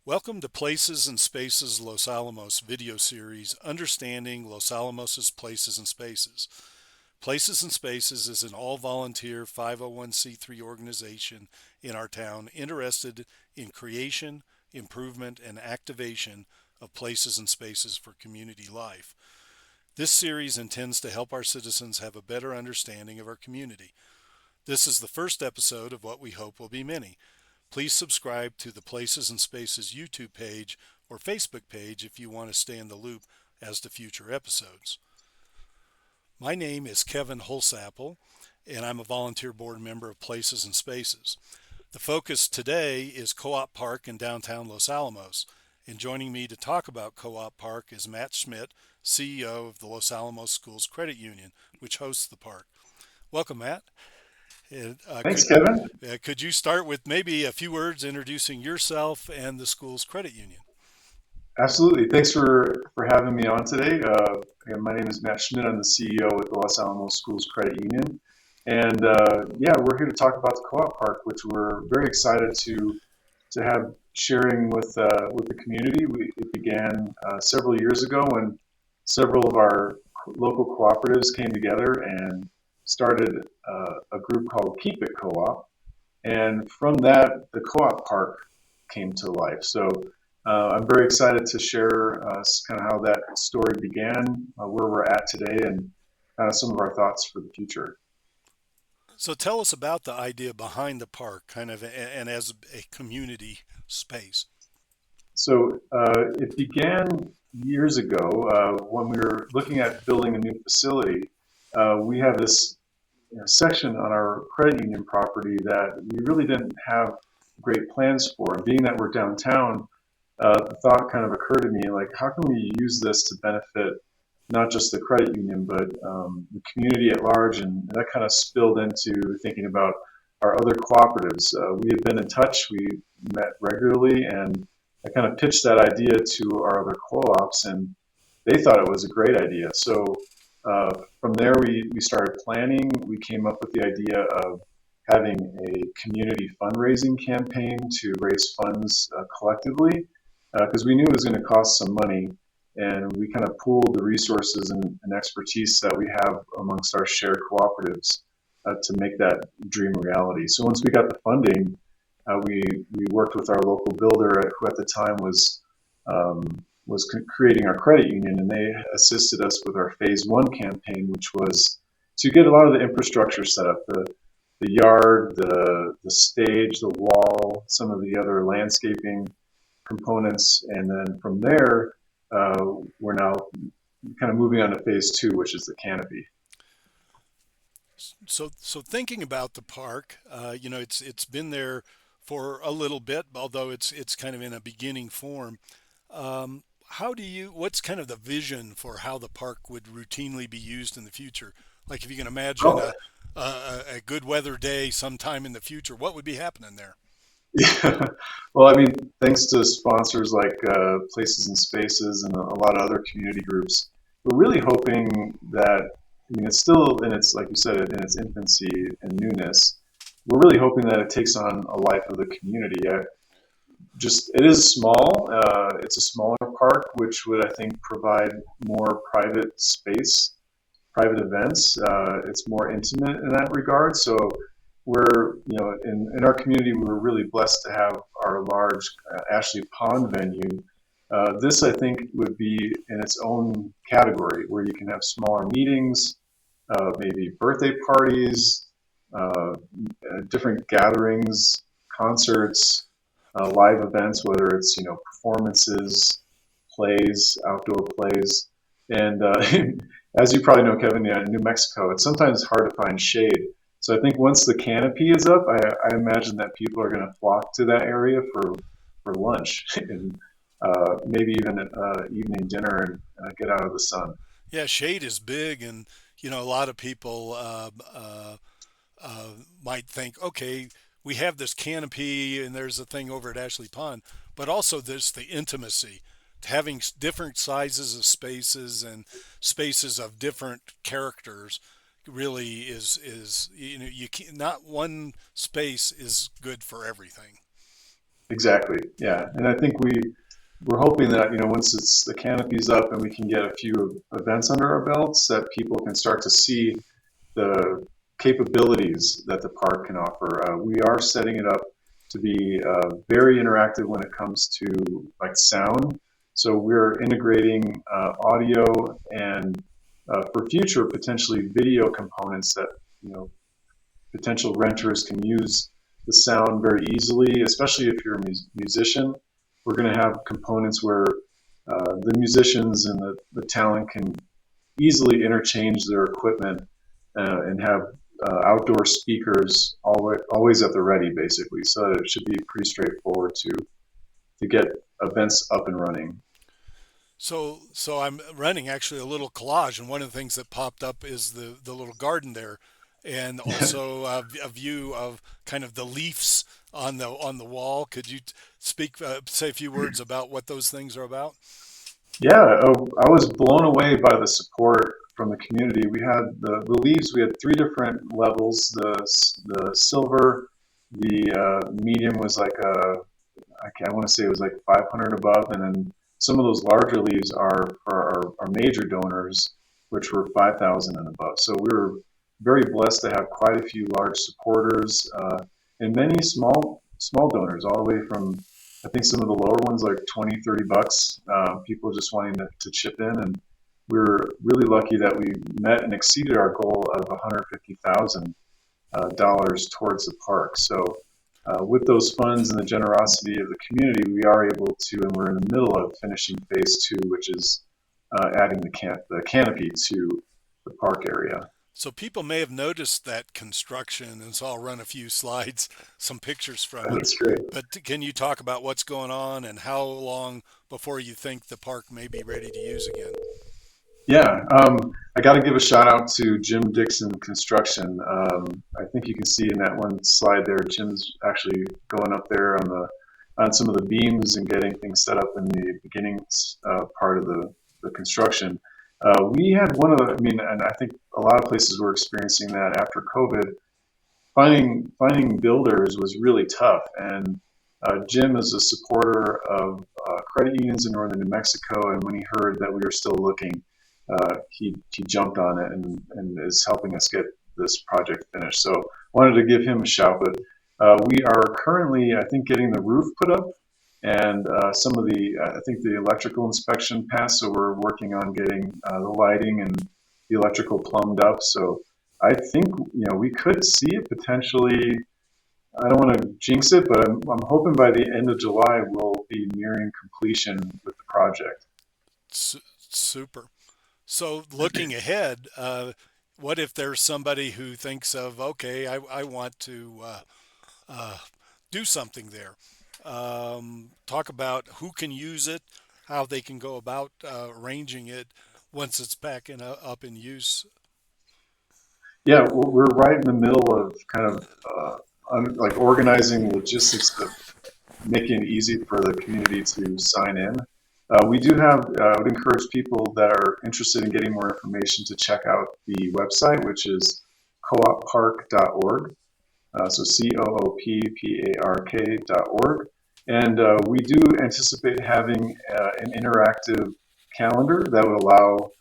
Welcome to Places and Spaces Los Alamos video series, Understanding Los Alamos' Places and Spaces. Places and Spaces is an all volunteer 501c3 organization in our town interested in creation, improvement, and activation of places and spaces for community life. This series intends to help our citizens have a better understanding of our community. This is the first episode of what we hope will be many. Please subscribe to the Places and Spaces YouTube page or Facebook page if you want to stay in the loop as to future episodes. My name is Kevin Holsapple, and I'm a volunteer board member of Places and Spaces. The focus today is Co-op Park in downtown Los Alamos, and joining me to talk about Co-op Park is Matt Schmidt, CEO of the Los Alamos Schools Credit Union, which hosts the park. Welcome, Matt. And, Thanks, Kevin. could you start with maybe a few words introducing yourself and the school's credit union? Absolutely. Thanks for having me on today. Again, my name is Matt Schmidt. I'm the CEO at the Los Alamos Schools Credit Union. And yeah, we're here to talk about the Co-op Park, which we're very excited to have sharing with the community. It began several years ago when several of our local cooperatives came together and started a group called Keep It Co-op. And from that, the Co-op Park came to life. So I'm very excited to share kind of how that story began, where we're at today, and kind of some of our thoughts for the future. So tell us about the idea behind the park, kind of, and as a community space. So it began years ago when we were looking at building a new facility. We have this section on our credit union property that we really didn't have great plans for. And being that we're downtown, the thought kind of occurred to me, like, how can we use this to benefit not just the credit union, but the community at large? And that kind of spilled into thinking about our other cooperatives. We had been in touch, we met regularly, and I kind of pitched that idea to our other co-ops, and they thought it was a great idea. So from there, we started planning. We came up with the idea of having a community fundraising campaign to raise funds collectively because we knew it was going to cost some money. And we kind of pooled the resources and expertise that we have amongst our shared cooperatives to make that dream a reality. So once we got the funding, we worked with our local builder who at the time um, was creating our credit union, and they assisted us with our phase one campaign, which was to get a lot of the infrastructure set up, the yard, the stage, the wall, some of the other landscaping components, and then from there, we're now kind of moving on to phase two, which is the canopy. So thinking about the park, it's been there for a little bit, although it's kind of in a beginning form. How do you? What's kind of the vision for how the park would routinely be used in the future? Like if you can imagine Oh, a good weather day sometime in the future, what would be happening there? yeah. Well, I mean, thanks to sponsors like Places and Spaces and a lot of other community groups, we're really hoping that, I mean, it's still in its, like you said, in its infancy and newness. We're really hoping that it takes on a life of the community. It is small. It's a smaller park, which would, I think, provide more private space, private events. It's more intimate in that regard. So in our community, we were really blessed to have our large Ashley Pond venue. This, I think, would be in its own category where you can have smaller meetings, maybe birthday parties, different gatherings, concerts, live events, whether it's performances, plays, outdoor plays, and as you probably know, Kevin, in New Mexico, it's sometimes hard to find shade. So I think once the canopy is up, I imagine that people are going to flock to that area for lunch and maybe even evening dinner and get out of the sun. Yeah, shade is big, and a lot of people might think, okay, we have this canopy, and there's a thing over at Ashley Pond, but also there's the intimacy, having different sizes of spaces and spaces of different characters. Really is you can, not one space is good for everything. Exactly. Yeah. And I think we're hoping that, once the canopy's up and we can get a few events under our belts, that people can start to see the capabilities that the park can offer. We are setting it up to be very interactive when it comes to like sound. So we're integrating audio and for future potentially video components that you know potential renters can use the sound very easily, especially if you're a musician. We're going to have components where the musicians and the talent can easily interchange their equipment and have outdoor speakers always at the ready, basically. So it should be pretty straightforward to get events up and running. So I'm running actually a little collage, and one of the things that popped up is the little garden there, and also a view of kind of the leaves on the wall. Could you say a few words about what those things are about? Yeah, I was blown away by the support from the community. We had the leaves. We had three different levels. The silver, the medium was like I want to say it was like 500 above, and then some of those larger leaves are for our major donors, which were 5,000 and above. So we were very blessed to have quite a few large supporters and many small donors, all the way from I think some of the lower ones like 20, $30, people just wanting to chip in. And we were really lucky that we met and exceeded our goal of $150,000 towards the park. So with those funds and the generosity of the community, we are able to, and we're in the middle of finishing phase two, which is adding the canopy to the park area. So people may have noticed that construction, and so I'll run a few slides, some pictures from it. That's great. But can you talk about what's going on and how long before you think the park may be ready to use again? Yeah, I got to give a shout out to Jim Dixon Construction. I think you can see in that one slide there, Jim's actually going up there on some of the beams and getting things set up in the beginning part of the construction. We had I mean, and I think a lot of places were experiencing that after COVID. Finding builders was really tough, and Jim is a supporter of credit unions in northern New Mexico, and when he heard that we were still looking, he jumped on it and is helping us get this project finished. So wanted to give him a shout. But we are currently, I think, getting the roof put up and some of I think the electrical inspection passed. So we're working on getting the lighting and the electrical plumbed up. So I think we could see it potentially. I don't want to jinx it, but I'm hoping by the end of July we'll be nearing completion with the project. Super. So looking ahead, what if there's somebody who thinks of, okay, I want to uh, do something there? Talk about who can use it, how they can go about arranging it once it's back up in use. Yeah, we're right in the middle of kind of like organizing logistics of making it easy for the community to sign in. We do have, I would encourage people that are interested in getting more information to check out the website, which is cooppark.org. So cooppark.org. And we do anticipate having an interactive calendar that would allow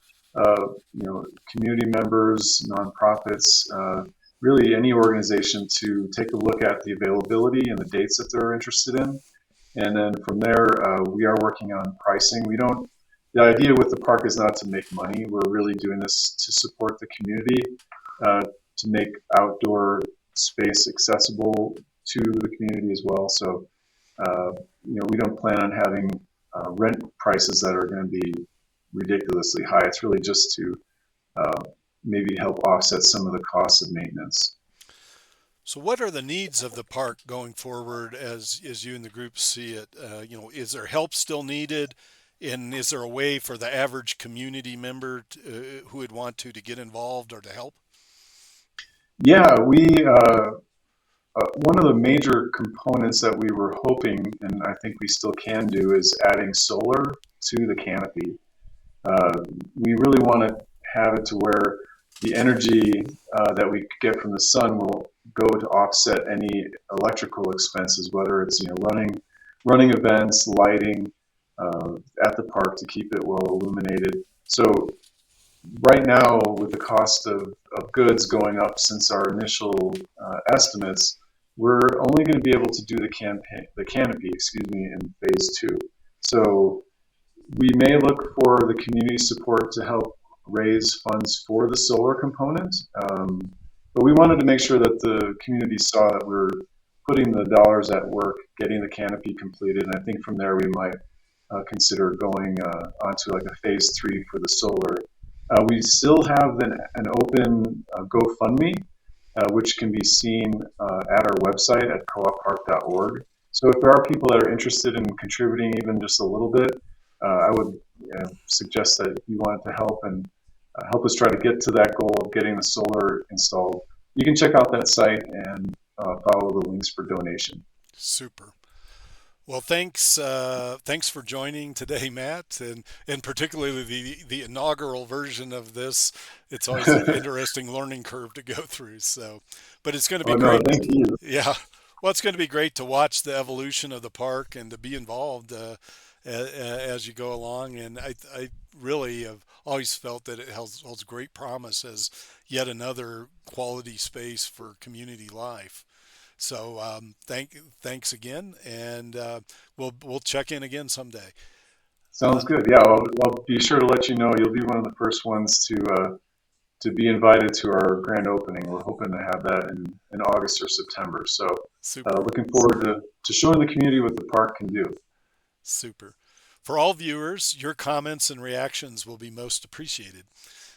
community members, nonprofits, really any organization to take a look at the availability and the dates that they're interested in. And then from there, we are working on pricing. The idea with the park is not to make money. We're really doing this to support the community, to make outdoor space accessible to the community as well. So, we don't plan on having rent prices that are going to be ridiculously high. It's really just to maybe help offset some of the costs of maintenance. So, what are the needs of the park going forward as you and the group see it? Is there help still needed? And is there a way for the average community member who would want to get involved or to help? Yeah, one of the major components that we were hoping, and I think we still can do, is adding solar to the canopy. We really want to have it to where the energy that we get from the sun will go to offset any electrical expenses, whether it's running running events, lighting uh, at the park to keep it well illuminated. So right now, with the cost of goods going up since our initial estimates, we're only going to be able to do the canopy, excuse me, in phase two. So we may look for the community support to help raise funds for the solar component, but we wanted to make sure that the community saw that we're putting the dollars at work, getting the canopy completed, and I think from there we might consider going onto like a phase three for the solar. We still have an open GoFundMe, which can be seen at our website at cooppark.org. So if there are people that are interested in contributing even just a little bit, I would suggest that if you wanted to help and help us try to get to that goal of getting the solar installed, you can check out that site and follow the links for donation. Super. Well, thanks for joining today, Matt, and particularly the inaugural version of this. It's always an interesting learning curve to go through. So, but it's going to Oh be no, great. thank you. Yeah. Well, it's going to be great to watch the evolution of the park and to be involved as you go along. And I really have always felt that it holds great promise as yet another quality space for community life. So thanks again, and we'll check in again someday. Uh, Sounds good. Yeah, I'll be sure to let you know. You'll be one of the first ones to be invited to our grand opening. We're hoping to have that in August or September. So Super, looking forward to showing the community what the park can do. super. For all viewers, your comments and reactions will be most appreciated.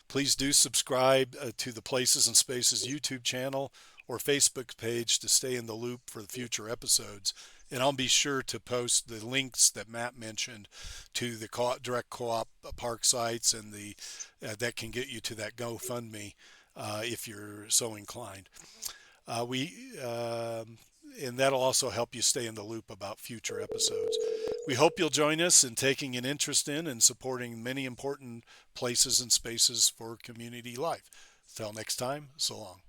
Please do subscribe to the Places and Spaces YouTube channel or Facebook page to stay in the loop for the future episodes. And I'll be sure to post the links that Matt mentioned to the direct co-op park sites and the that can get you to that GoFundMe if you're so inclined. We and that'll also help you stay in the loop about future episodes. We hope you'll join us in taking an interest in and supporting many important places and spaces for community life. Till next time, so long.